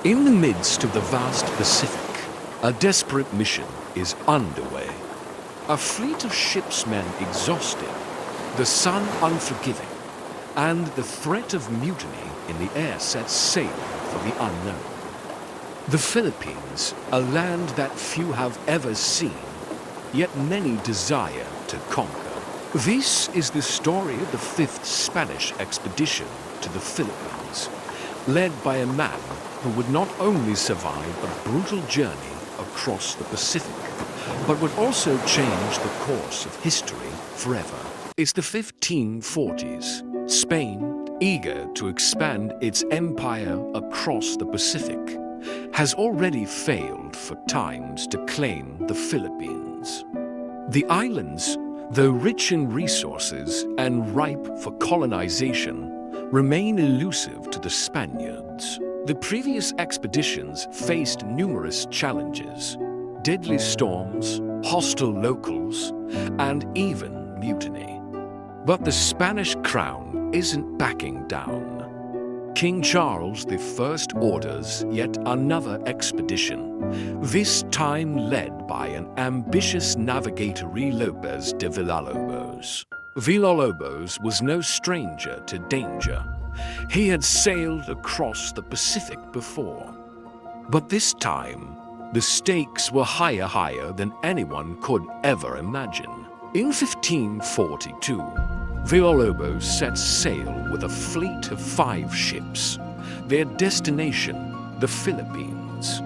In the midst of the vast Pacific, a desperate mission is underway. A fleet of shipsmen exhausted, the sun unforgiving, and the threat of mutiny in the air sets sail for the unknown. The Philippines, a land that few have ever seen, yet many desire to conquer. This is the story of the 5th Spanish expedition to the Philippines, led by a man who would not only survive a brutal journey across the Pacific, but would also change the course of history forever. It's the 1540s. Spain, eager to expand its empire across the Pacific, has already failed for times to claim the Philippines. The islands, though rich in resources and ripe for colonization, remain elusive to the Spaniards. The previous expeditions faced numerous challenges: deadly storms, hostile locals, and even mutiny. But the Spanish crown isn't backing down. King Charles I orders yet another expedition, this time led by an ambitious navigator Ruy López de Villalobos. Villalobos was no stranger to danger. He had sailed across the Pacific before. But this time, the stakes were higher than anyone could ever imagine. In 1542, Villalobos set sail with a fleet of 5 ships, their destination, the Philippines.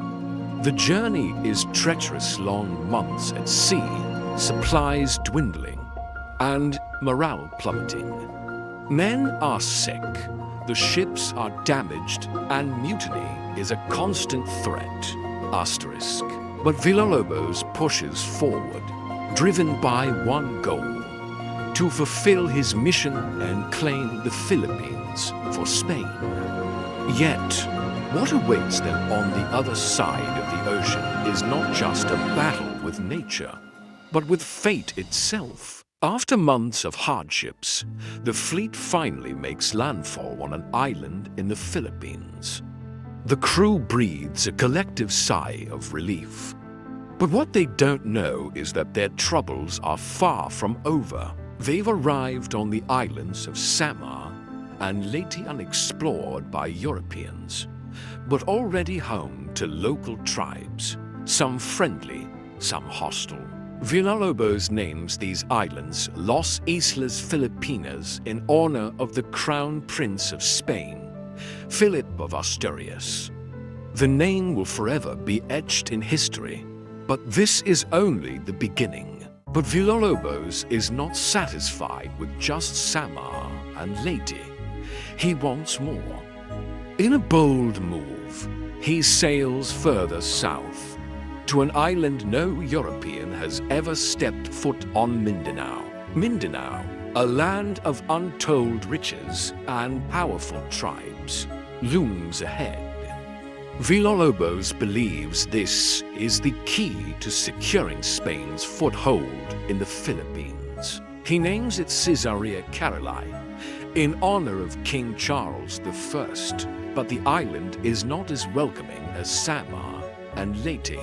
The journey is treacherous, long months at sea, supplies dwindling, and morale plummeting. Men are sick, the ships are damaged, and mutiny is a constant threat. Asterisk. But Villalobos pushes forward, driven by one goal: to fulfill his mission and claim the Philippines for Spain. Yet, what awaits them on the other side of the ocean is not just a battle with nature, but with fate itself. After months of hardships, the fleet finally makes landfall on an island in the Philippines. The crew breathes a collective sigh of relief. But what they don't know is that their troubles are far from over. They've arrived on the islands of Samar and leyte, unexplored by Europeans, but already home to local tribes, some friendly, some hostile. Villalobos names these islands Los Islas Filipinas in honor of the Crown Prince of Spain, Philip of Asturias. The name will forever be etched in history, but this is only the beginning. But Villalobos is not satisfied with just Samar and Leyte. He wants more. In a bold move, he sails further south, to an island no European has ever stepped foot on: Mindanao. Mindanao, a land of untold riches and powerful tribes, looms ahead. Villalobos believes this is the key to securing Spain's foothold in the Philippines. He names it Caesarea Caroli, in honor of King Charles I, but the island is not as welcoming as Samar and Leyte.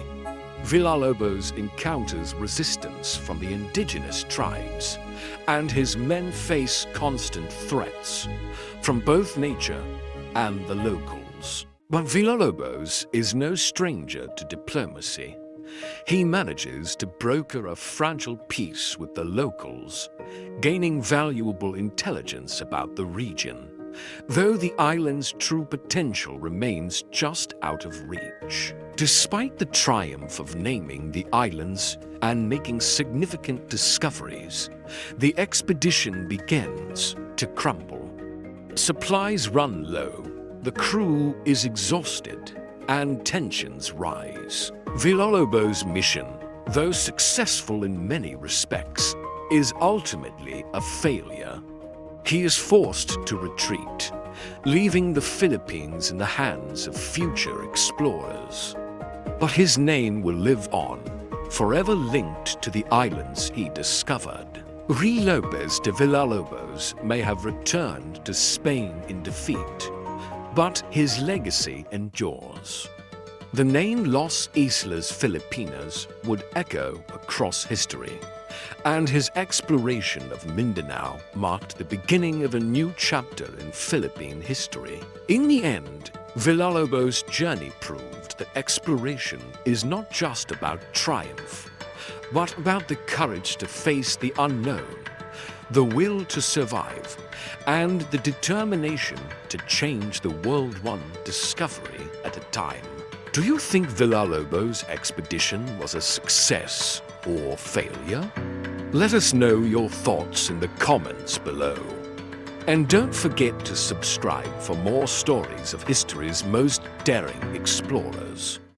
Villalobos encounters resistance from the indigenous tribes, and his men face constant threats from both nature and the locals. But Villalobos is no stranger to diplomacy. He manages to broker a fragile peace with the locals, gaining valuable intelligence about the region, though the island's true potential remains just out of reach. Despite the triumph of naming the islands and making significant discoveries, the expedition begins to crumble. Supplies run low, the crew is exhausted, and tensions rise. Villalobos' mission, though successful in many respects, is ultimately a failure. He is forced to retreat, leaving the Philippines in the hands of future explorers. But his name will live on, forever linked to the islands he discovered. Ruy López de Villalobos may have returned to Spain in defeat, but his legacy endures. The name Los Islas Filipinas would echo across history, and his exploration of Mindanao marked the beginning of a new chapter in Philippine history. In the end, Villalobos' journey proved that exploration is not just about triumph, but about the courage to face the unknown, the will to survive, and the determination to change the world one discovery at a time. Do you think Villalobos' expedition was a success or failure? Let us know your thoughts in the comments below. And don't forget to subscribe for more stories of history's most daring explorers.